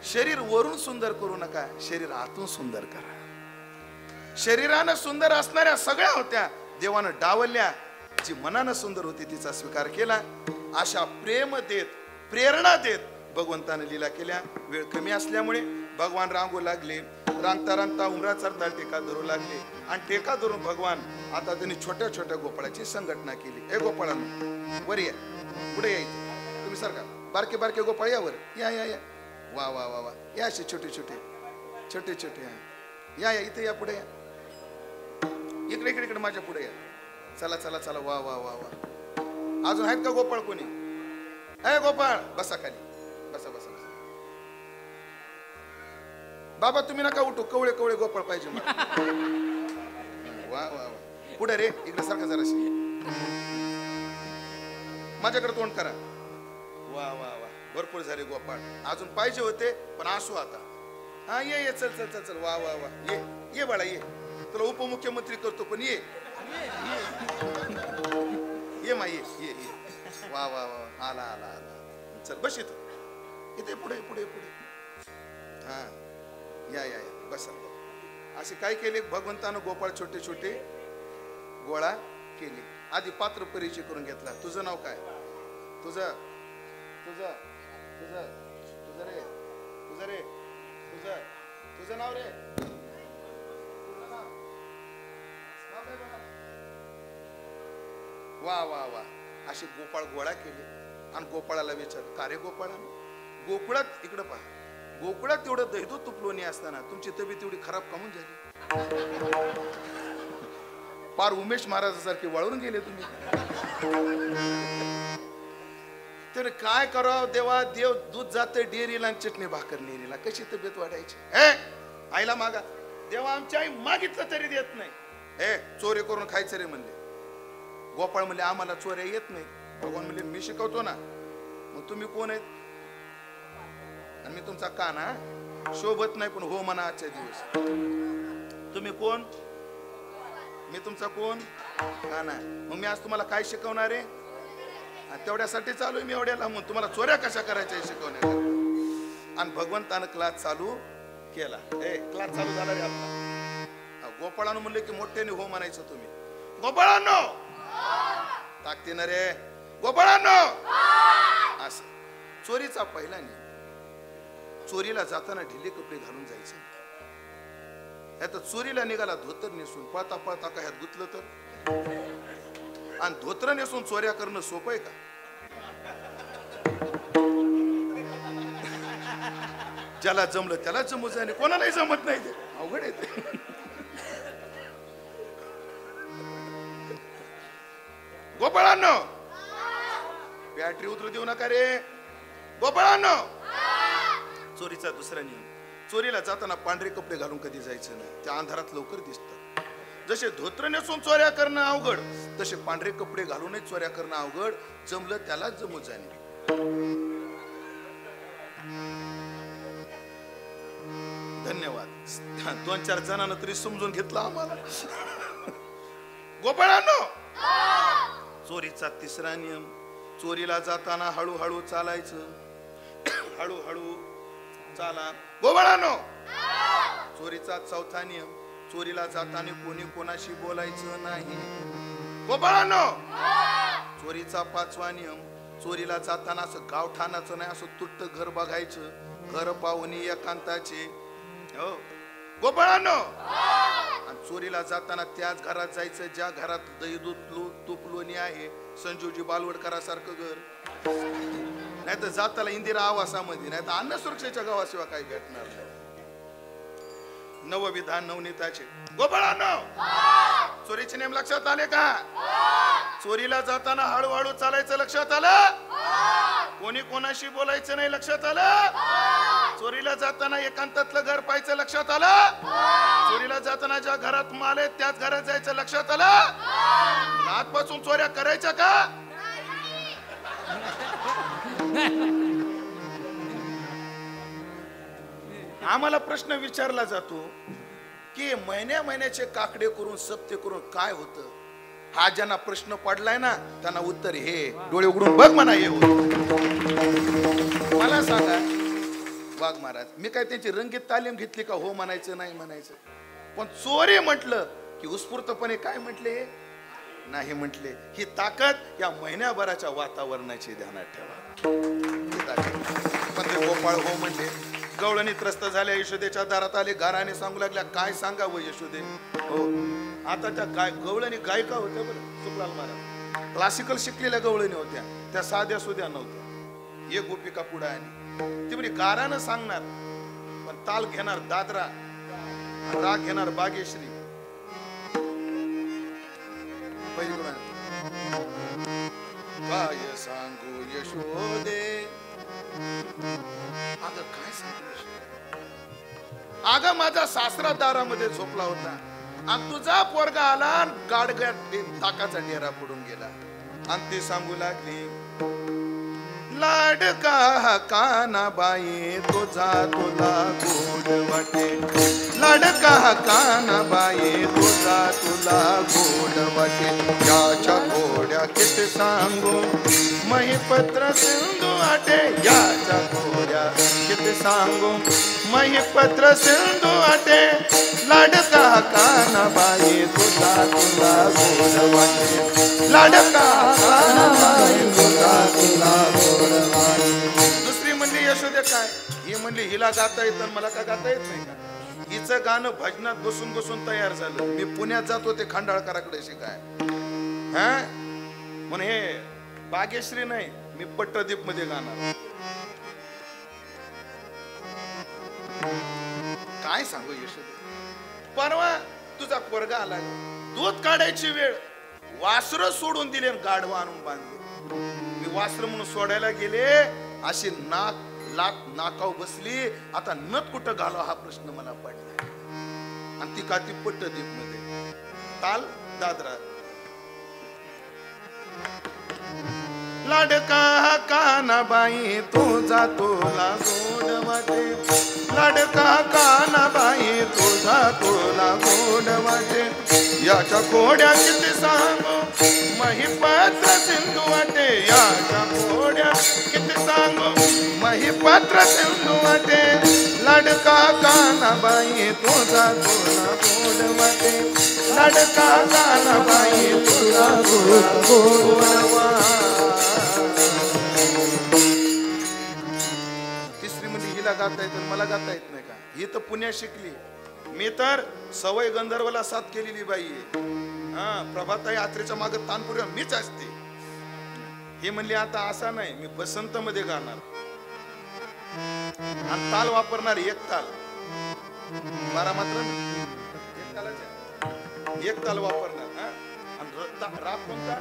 शरीर वरून सुंदर करू नका, शरीर आतून सुंदर करा. शरीरानं सुंदर असणाऱ्या सगळ्या होत्या देवानं डावलल्या, जी मनानं सुंदर होती तिचा स्वीकार केला. अशा प्रेम देत प्रेरणा देत भगवंताने लीला केल्या. वेळ कमी असल्यामुळे भगवान रांगू लागले. रांगता रांगता उमरा चढता टेका धरू लागले आणि टेका धरून भगवान आता त्यांनी छोट्या छोट्या गोपाळाची संघटना केली. ए गोपाळांनो वर या, पुढे यायचं तुम्ही सारखा. बारके बारके गोपाळ यावर या या या. वा वा वा वा. या असे छोटे छोटे छोटे छोटे या या इथे या, पुढे या, इकडे इकडे इकडे माझ्या पुढे या. चला चला चला. वा वा वा वा. अजून आहेत का गोपाळ कोणी? ए गोपाळ बसा खाली, बसा बसा बसा. बाबा तुम्ही नका उठू, कवळे कवळे गोपाळ पाहिजे मला. वा वा वा. पुढे रे इकडे सारखं जराशी माझ्याकडे तोंड करा. वा वा वा. भरपूर झाले गोपाळ. अजून पाहिजे होते पण असू आता. हा ये ये. चल चल चल चल. वा वा वा. ये ये बाळा ये. तुला उपमुख्यमंत्री करतो पण ये ये मा ये ये ये. वा वा वा. आला आला आला. चल बस इथं इथे पुढे पुढे पुढे. हा या या या बसा. असे काय केले भगवंतानं? गोपाळ छोटे छोटे गोळा केले. आधी पात्र परिचय करून घेतला. तुझं नाव काय? तुझं तुझं तुझं तुझं रे तुझं रे तुझं तुझं नाव रे. वा वा वा. असे गोपाळ गोळा केले आणि गोपाळाला विचार, का रे गोपाळानं गोकुळात इकडं पहा, गोकुळात तेवढं दैदूत तुपलोणी असताना तुमची तब्येत एवढी खराब कामून झाली? पार उमेश महाराजासारखे वळून गेले तुम्ही. तर काय करावं देवा? देव दूध जाते डेअरीला आणि चटणी भाकर नेरीला. कशी तब्येत वाढायची? आईला मागा. देवा आमची आई मागितलं तरी देत नाही. चोरी करून खायचं रे म्हणले. गोपाळ म्हणले आम्हाला चोऱ्या येत नाही. भगवान म्हणले मी शिकवतो ना. मग तुम्ही कोण आहेत? आणि मी तुमचा काना शोभत नाही पण हो म्हणा आजच्या दिवस. तुम्ही कोण? मी तुमचा कोण? काना. मग मी आज तुम्हाला काय शिकवणार आहे? तेवढ्यासाठी चालू आहे मी एवढ्याला. मग तुम्हाला चोऱ्या कशा करायच्या शिकवण्या. आणि भगवंतानं क्लास चालू केला. क्लास चालू झाला रे आपला. गोपाळानं म्हणले की मोठ्याने हो म्हणायचं तुम्ही. गोपाळांनो ताकदीनं रे गोपाळांनो. असं चोरीचा पहिला नियम. चोरीला जाताना ढिले कपडे घालून जायचे. ह्यात चोरीला निघाला धोतर नेसून पळता पळता का ह्यात गुतलं तर? आणि धोतर नेसून चोऱ्या करणं सोपं आहे का? ज्याला जमलं त्याला जमत जाणे, कोणालाही जमत नाही. ते अवघड आहे ते. गोपाळांनो बॅटरी उतरू देऊ नका रे गोपाळांनो. चोरीचा दुसरा नियम. चोरीला जाताना पांढरे कपडे घालून कधी जायचं नाही. त्या अंधारात लवकर दिसतात. जसे धोत्र नेसून चोऱ्या करणं अवघड तसे पांढरे कपडे घालूनच चोऱ्या करणं अवघड. जमलं त्यालाच जमू जाणे. धन्यवाद. 2-4 जणांना तरी समजून घेतलं आम्हाला. गोपाळांनो चोरीचा तिसरा नियम. चोरीला जाताना हळूहळू चालायचं. हळूहळू चाला. गोपाळांनो चोरीचा चौथा नियम. चोरीला जाताना कोणी कोणाशी बोलायचं नाही. गोपाळांनो चोरीचा 5वा नियम. चोरीला जाताना असं गावठाणाचं नाही, असं तुट्ट घर बघायचं. घर पाहुणी एकांताचे. हो गोपाळांनो. आणि चोरीला जाताना त्याच घरात जायचं ज्या घरात दही दूध तूप लोणी आहे. संजूजी बालवडकरासारखं घर. नाही तर जाताला इंदिरा आवासामध्ये, नाही तर अन्न सुरक्षेच्या गावाशिवाय काही भेटणार नाही. नवविधान नवनीताचे. गोपाळांनो चोरीचे नेम लक्षात आले का? चोरीला जाताना हळूहळू चालायचं लक्षात आलं? कोणी कोणाशी बोलायचं नाही लक्षात आलं? चोरीला जाताना एकांतातलं घर पाहायचं लक्षात आलं? चोरीला जाताना ज्या घरात माल आहे त्याच घरात जायचं लक्षात आलं? आजपासून चोऱ्या करायच्या का? आम्हाला प्रश्न विचारला जातो की महिन्याचे काकडे करून सप्ते करून काय होतं. हा ज्यांना प्रश्न पडलाय ना त्यांना उत्तर हे. डोळे उघडून बघ म्हणा. हे मला सांगा वाघ महाराज. मी काय त्यांची रंगीत तालीम घेतली का हो म्हणायचं नाही म्हणायचं, पण चोरी म्हटलं की उत्स्फूर्तपणे काय म्हटले नाही म्हटले. ही ताकद या महिन्याभराच्या वातावरणाची ध्यानात ठेवा. पण ते गोपाळ हो म्हणले. गवळणी त्रस्त झाल्या, यशोदेच्या दारात आले. घराने सांगू लागल्या काय सांगावं यशोदे. हो आता त्या गवळणी गायिका होत्या बरं. सुखलाल महाराज क्लासिकल शिकलेल्या गवळणी होत्या, त्या साध्या सुध्या नव्हत्या. एक गोपिका पुढे आली, ती म्हणजे गारानं सांगणार पण ताल घेणार दादरा, राग घेणार बागेश्री. काय सांगू यशोदे, अगं काय सांगू, अगं माझा सासरा दारामध्ये झोपला होता आणि तुझा पोरगा आला गाडग्यात ताकाचा डेरा पडून गेला. आणि ती सांगू लागली लाडका कानाबाई तुझा तुला गोड वाटे, लाडका कानाबाई तुझा तुला गोड वाटे. याच्या घोड्या किती सांगू महिपत्र सिंधू आटे, याच्या घोड्या किती सांगू महिपत्र सिंधू आटे. लाडका कानाबाई तुझा तुला गोड वाटे, लाडका कानाबाई तुझा तुला गोड वाटे. दुसरी म्हणली यशोदे काय, ही म्हणली हिला गाता येतं मला का गाता येत नाही का. हिचं गाणं भजनात बसून बसून तयार झालं. मी पुण्यात जात होते खांडाळकराकडे शिकाय, हा म्हणून हे बागेश्री नाही, मी पट्टदीप मध्ये गाणार. काय सांगू यशोदे, परवा तुझा पोरगा आला, दूध काढायची वेळ, वासर सोडून दिले, गाढवा आणून बांधले. मी वासर म्हणून सोडायला गेले, अशी लात नाकाव बसली. आता नथ कुठं घालो हा प्रश्न मला पडला. आणि ती का ती पट्टदीप मध्ये ताल दादरा. लाडका कानाबाई तुझा तुला गोड वाटे, लाडका कानाबाई तुझा तुला गोड वाटे. याच्या घोड्या किती सांगू महिपत्र सिंधू वाटे, याच्या घोड्या किती सांगू महिपत्र सिंधू वाटे. लाडका कानाबाई तुझा तुला गोड वाटे, लाडका कानाबाई तुझा तुला गोड वाटे. तिसरी म्हणजे हिला गाता येत मला गाता येत नाही का. ही तर पुण्यात शिकली, मी तर सवय गंधर्वला साथ केलेली बाई आहे. हा प्रभाताई यात्रेच्या मागे तानपुरी मीच असते. हे म्हणले आता असा नाही, मी बसंत मध्ये गाणार आणि ताल वापरणार एक ताल, बारा मात्र एक ताल वापरणार. आणि राग कोणता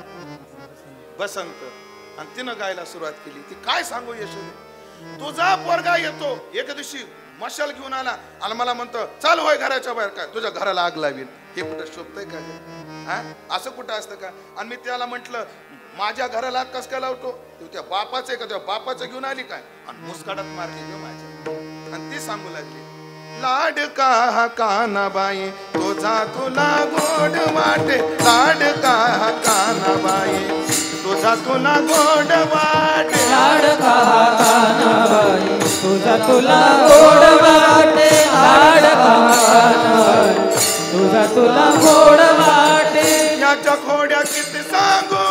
बसंत. आणि तिनं गायला सुरुवात केली. ती काय सांगू यशोदे, तुझा पोरगा येतो एका दिवशी मशाल घेऊन आला आणि मला म्हणतो चाल होय घराच्या बाहेर, काय तुझ्या घराला आग लावील. हे कुठं शोभतंय का, हा असं कुठं असतं का. आणि मी त्याला म्हंटल माझ्या घराला कस काय लावतो, तू त्या बापाचं का, त्या बापाचं घेऊन आली काय, आणि मुस्काडात मारली माझ्या. आणि ती सांगू लागली लाडका कानाबाई तुझा तुला गोड वाटे, लाडका कानाबाई तुझा तुला गोड वाटे, लाडका कानाबाई तुझा तुला गोड वाटे, लाडका कानाबाई तुझा तुला गोड वाटे. याच्या घोड्या किती सांगू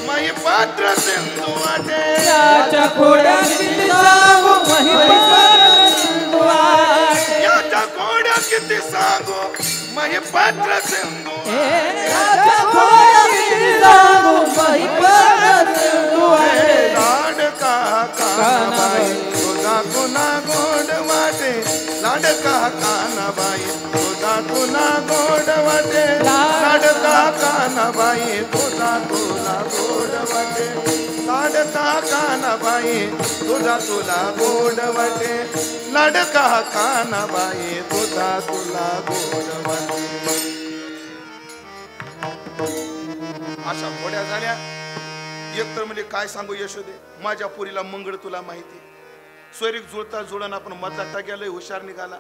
महिपत्र सिंधू वाटे, याच्या घोड्या किती सांगू महिपत्र सिंधू वाटे, याच्या घोड्या किती सांगू महिपत्र सिंधू, याच्या घोड्या किती सांगू महिपत्र सिंधू वाटे. लाडका कानाबाई तुझा तुला गोड वाटे, लाडका कानाबाई तुझा तुला गोड वाटे, लाडका कानाबाई तुझा तुला गोड वाटे, लाडका कानाबाई तुझा तुला गोड वाटे, लाडका कानाबाई तुझा तुला गोड वाटे. अशा घोड्या झाल्या. एक तर म्हणजे काय सांगू यशोदे, माझ्या पुरीला मंगळ तुला माहिती, स्वैरिक जुळता जुळण आपण मजा टाक्याला हुशार निघाला.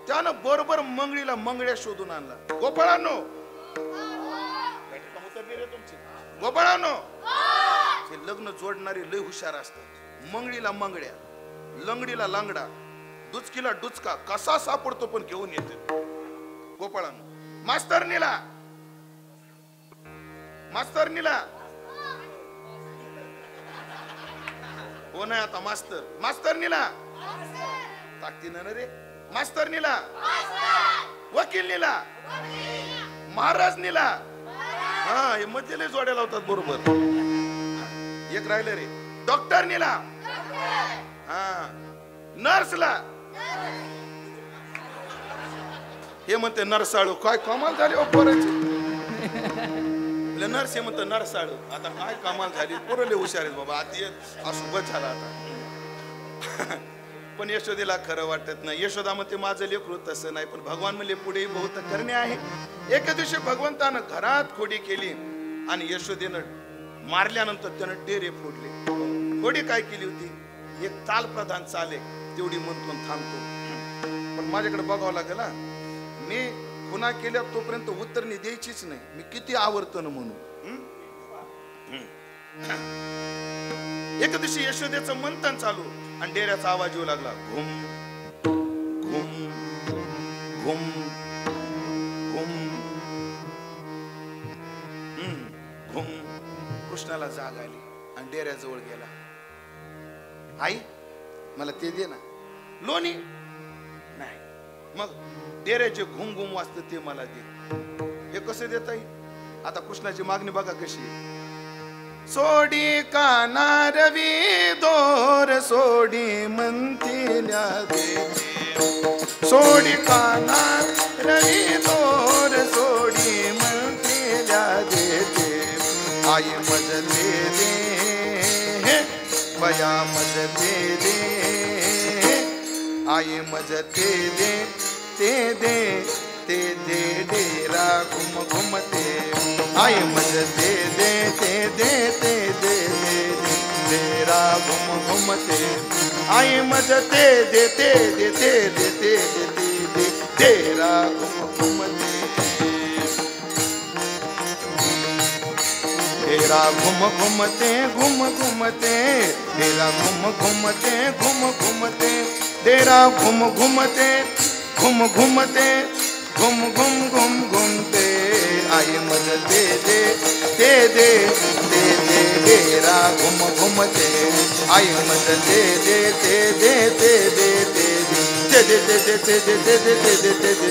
त्यानं बरोबर मंगळीला मंगळ्या शोधून आणला. गोपाळांनो गोपाळांनो, हे लग्न जोडणारे लय हुशार असतात. मंगळीला मंगळ्या, लंगडीला लांगडा, दुचकीला डुचका कसा सापडतो पण घेऊन येते गोपाळानं. मास्तरनीला हो नाही आता मास्तरनीला ताकदीनं रे. मास्तरनीला, वकीलनीला, महाराजनीला. हा हे मधले जोड्या लावतात बरोबर. एक राहिलं रे. डॉक्टरनीला, हा नर्सला. हे म्हणते नरसाळू. काय कमाल झाली हो पोराची. नर्स हे म्हणते नरसाळू. आता काय कमाल झाली. पोरले हुशार आहेत बाबा. आता असं बच झाला आता. पण यशोदेला खरं वाटत नाही. यशोदा म्हणते माझं लेकरू तसं नाही. पण भगवान म्हणले पुढे बहुत करणे आहे. एका दिवशी भगवंतानं घरात खोडी केली आणि यशोदेनं मारल्यानंतर त्यानं डेरे फोडले. खोडी काय केली होती. एक ताल प्रधान चाले तेवढी म्हणतो थांबतो. पण माझ्याकडे बघावं लागेल हा. मी खुना केल्या तोपर्यंत उत्तरणी द्यायचीच नाही. मी किती आवर्तन म्हणून. एका दिवशी यशोदेचं मंथन चालू आणि डेऱ्याचा आवाज येऊ लागला. घुम घुम घुम घुम घुम. कृष्णाला जाग आली आणि डेऱ्याजवळ गेला. आई मला ते दे ना. लोणी नाही. मग डेऱ्याचे घुम घुम वाजत ते मला दे. हे कसं देता येईल. आता कृष्णाची मागणी बघा कशी. सोडी काना रवी दोर सोडी म्हणतील्या देते. सोडी काना रवी दोर सोडी म्हणतील्या देते. आई मजले दे बया मजते दे. आई मजते दे ते दे ते दे डेरा घुम घुमते. आई मजते दे ते दे ते दे डेरा घुम घुमते. आई मजते दे ते दे ते दे ते दे डेरा घुम घुमते. डेरा घुम घुमते घुम घुमते. डेरा घुम घुमते घुम घुमते. डेरा घुम घुमते घुम घुमते घुम घुम घुम घुमते. आई मजते दे ते दे ते दे डेरा घुम घुमते. आई मजते दे ते दे ते दे ते दे दे दे दे दे दे दे दे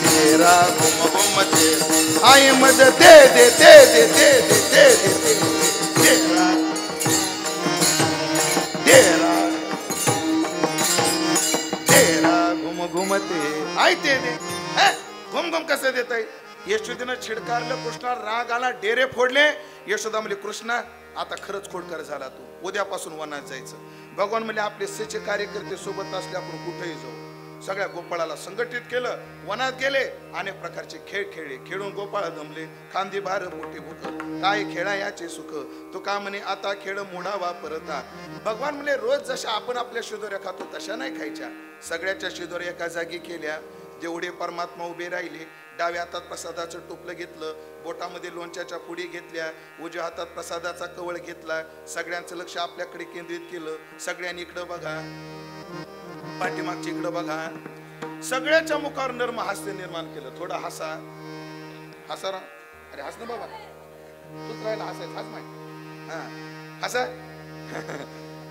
डेरा घुम घुमते. आई मजते दे ते दे ते दे डेरा डेरा डेरा घुम घुमते. आई ते दे. घुम घुम कसं देता येईल. यशोदेनं छिडकारलं. कृष्णा राग आला. डेरे फोडले. यशोदा म्हणले कृष्णा आता खरंच खोडकर झाला तू. उद्यापासून वनात जायचं. भगवान म्हणले आपले सच्चे कार्यकर्ते सोबत असले आपण कुठेही जाऊ. सगळ्या गोपाळाला संघटित केलं. वनात गेले. अनेक प्रकारचे खेळ खेळले. खेळून गोपाळ दमले. खांदी भार मोठे भूक काय खेळा याचे सुख. तो का म्हणे आता खेळ मोडावा परता. भगवान म्हणले रोज जशा आपण आपल्या शिदोऱ्या खातो तशा नाही खायच्या. सगळ्याच्या शिदोऱ्या एका जागी केल्या. जेवढे परमात्मा उभे राहिले. डाव्या हातात प्रसादाचं टोपलं घेतलं. बोटामध्ये लोणच्याच्या पुडी घेतल्या. उजव्या हातात प्रसादाचा कवळ घेतला. सगळ्यांचं लक्ष आपल्याकडे केंद्रित केलं. सगळ्यांनी इकडं बघा. पाठीमागच्या इकडं बघा. सगळ्याच्या मुखावर नर्म हास्य निर्माण केलं. थोडा हसा हसा. अरे हस ना बाबा. तूच राहिला हसायचं. हस माहिती हा हसा.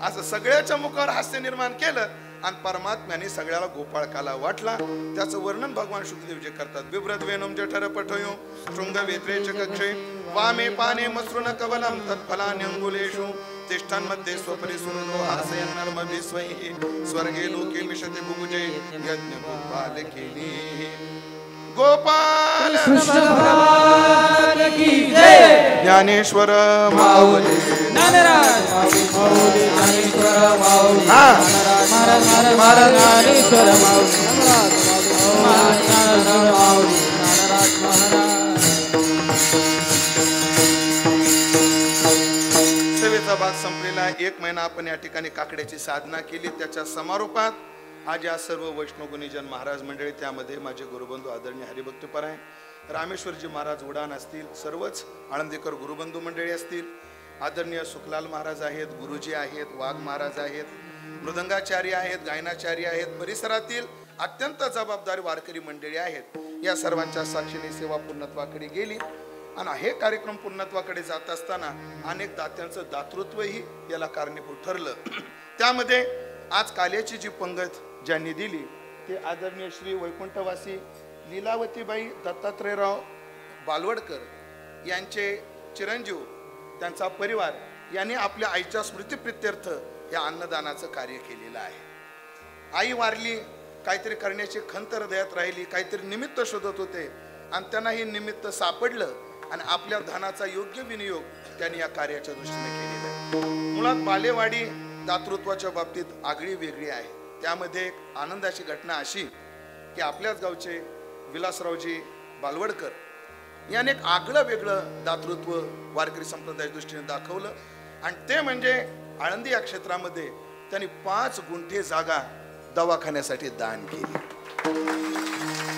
असं सगळ्याच्या मुखावर हास्य निर्माण केलं. आणि परमात्म्याने सगळ्याला गोपाळकाला वाटला. त्याचं वर्णन भगवान शुकदेव जे करतात. बिभ्रद वेणुम जठर पठयो शृंग वेत्रेच कक्षे वामे पाने मसृण कवलम तत्फलान्यंगुलेषु तिष्ठन् मध्ये स्वपरि सुरदो हासयन् नर्मभिस्वैः स्वर्गे लोके मिशते बुभुजे यज्ञ गोपाल केली. गोपाल कृष्ण भगवान की जय. ज्ञानेश्वर माऊली ज्ञानराज माऊली ज्ञानेश्वर माऊली महाराज महाराज ज्ञानेश्वर माऊली ज्ञानेश्वर माऊली ज्ञानराज महाराज. सेवेचा भाग संपलेला. 1 महिना आपण या ठिकाणी काकड्याची साधना केली. त्याच्या समारोपात आज या सर्व वैष्णवगुणीजन महाराज मंडळी, त्यामध्ये माझे गुरुबंधू आदरणीय हरिभक्तपरायण रामेश्वरजी महाराज उडान असतील, सर्वच आळंदीकर गुरुबंधू मंडळी असतील, आदरणीय सुखलाल महाराज आहेत, गुरुजी आहेत, वाघ महाराज आहेत, मृदंगाचार्य आहेत, गायनाचार्य आहेत, परिसरातील अत्यंत जबाबदार वारकरी मंडळी आहेत. या सर्वांच्या साक्षीने सेवा पूर्णत्वाकडे गेली आणि हे कार्यक्रम पूर्णत्वाकडे जात असताना अनेक दात्यांचं दातृत्वही याला कारणीभूत ठरलं. त्यामध्ये आज काल्याची जी पंगत ज्यांनी दिली ते आदरणीय श्री वैकुंठवासी लीलावतीबाई दत्तात्रयराव बालवडकर यांचे चिरंजीव, त्यांचा परिवार यांनी आपल्या आईच्या स्मृतीप्रित्यर्थ या अन्नदानाचं कार्य केलेलं आहे. आई वारली, काहीतरी करण्याची खंत हृदयात राहिली, काहीतरी निमित्त शोधत होते आणि त्यांना हे निमित्त सापडलं आणि आपल्या धनाचा योग्य विनियोग त्यांनी या कार्याच्या दृष्टीने केलेला आहे. मुळात बालेवाडी दातृत्वाच्या बाबतीत आगळी वेगळी आहे. त्यामध्ये एक आनंदाची घटना अशी की आपल्याच गावचे विलासरावजी बालवडकर याने एक आगळं वेगळं दातृत्व वारकरी संप्रदायाच्या दृष्टीने दाखवलं आणि ते म्हणजे आळंदी या क्षेत्रामध्ये त्यांनी 5 गुंठे जागा दवाखान्यासाठी दान केली.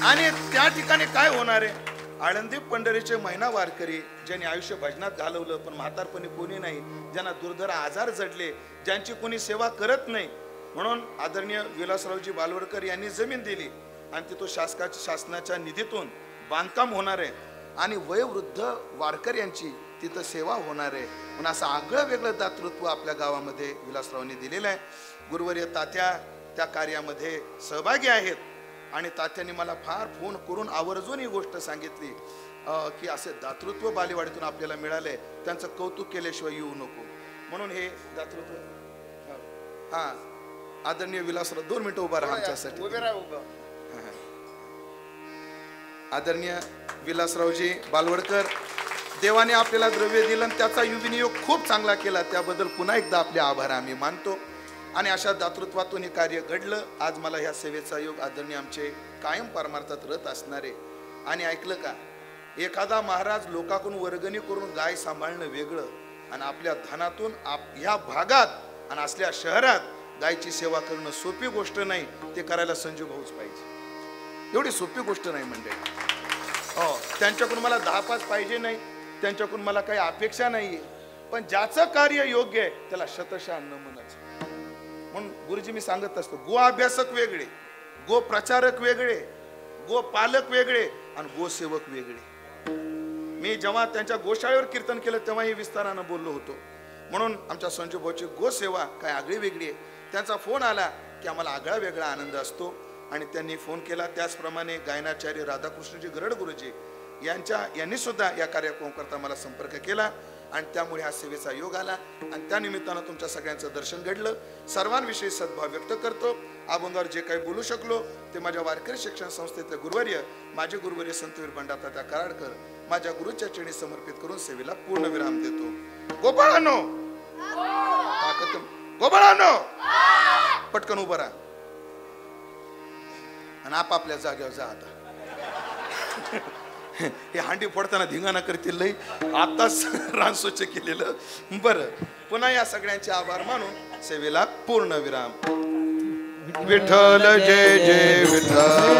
आणि त्या ठिकाणी काय होणार आहे, आळंदी पंढरीचे महिना वारकरी ज्यांनी आयुष्य भजनात घालवलं पण म्हातारपणी कोणी नाही, ज्यांना दुर्धर आजार जडले, ज्यांची कोणी सेवा करत नाही, म्हणून आदरणीय विलासरावजी बालवडकर यांनी जमीन दिली आणि तिथं शासनाच्या निधीतून बांधकाम होणार आहे आणि वयोवृद्ध वारकऱ्यांची तिथं सेवा होणार आहे. म्हणून असं आगळं वेगळं दातृत्व आपल्या गावामध्ये विलासरावांनी दिलेलं आहे. गुरुवर्य तात्या त्या कार्यामध्ये सहभागी आहेत आणि तात्यांनी मला फार फोन करून आवर्जून ही गोष्ट सांगितली की असे दातृत्व बालेवाडीतून आपल्याला मिळाले, त्यांचं कौतुक केल्याशिवाय येऊ नको. म्हणून हे दातृत्व आदरणीय विलासराव 2 मिनिटं उभा राहा आमच्यासाठी. आदरणीय विलासरावजी बालवडकर, देवाने आपल्याला द्रव्य दिलं आणि त्याचा विनियोग खूप चांगला केला, त्याबद्दल पुन्हा एकदा आपले आभार आम्ही मानतो. आणि अशा दातृत्वातून हे कार्य घडलं. आज मला ह्या सेवेचा योग आदरणीय आमचे कायम परमार्थात रत असणारे. आणि ऐकलं का, एखादा महाराज लोकांकडून वर्गणी करून गाय सांभाळणं वेगळं आणि आपल्या धनातून ह्या भागात आणि असल्या शहरात गायची सेवा करणं सोपी गोष्ट नाही. ते करायला संजू भाऊच पाहिजे, एवढी सोपी गोष्ट नाही मंडळी. हो, त्यांच्याकडून मला 10-5 पाहिजे नाही, त्यांच्याकडून मला काही अपेक्षा नाहीये, पण ज्याचं कार्य योग्य आहे त्याला शतशः नमनच. म्हणून गुरुजी मी सांगत असतो, गो अभ्यासक वेगळे, गो प्रचारक वेगळे, गो पालक वेगळे आणि गो सेवक वेगळे. मी जेव्हा त्यांच्या गोशाळेवर कीर्तन केलं तेव्हा हे विस्तारानं बोललो होतो. म्हणून आमच्या संजू भाऊची गो सेवा काय आगळी वेगळी आहे. त्यांचा फोन आला की आम्हाला आगळा वेगळा आनंद असतो आणि त्यांनी फोन केला. त्याचप्रमाणे गायनाचार्य राधाकृष्णजी गरड गुरुजी यांनी सुद्धा या कार्यक्रमाकरता मला संपर्क केला आणि त्यामुळे हा सेवेचा योग आला आणि त्या निमित्तानं तुमच्या सगळ्यांचं दर्शन घडलं. सर्वांविषयी सद्भाव व्यक्त करतो. अभंगावर जे काही बोलू शकलो ते माझ्या वारकरी शिक्षण संस्थेतले गुरुवर्य, माझे गुरुवर्य संतवीर बंडातात्या कराडकर, माझ्या गुरुच्या चरणी समर्पित करून सेवेला पूर्ण विराम देतो. गोपाळांनो, गोपाळांनो, पटकन उभं राहा आणि आपापल्या जागेवर जा. आता हे हांडी फोडताना धिंगाणा करतील लई, आताच रान स्वच्छ केलेलं. बरं, पुन्हा या सगळ्यांचे आभार मानून सेवेला पूर्ण विराम. विठ्ठल जय जय विठ्ठल.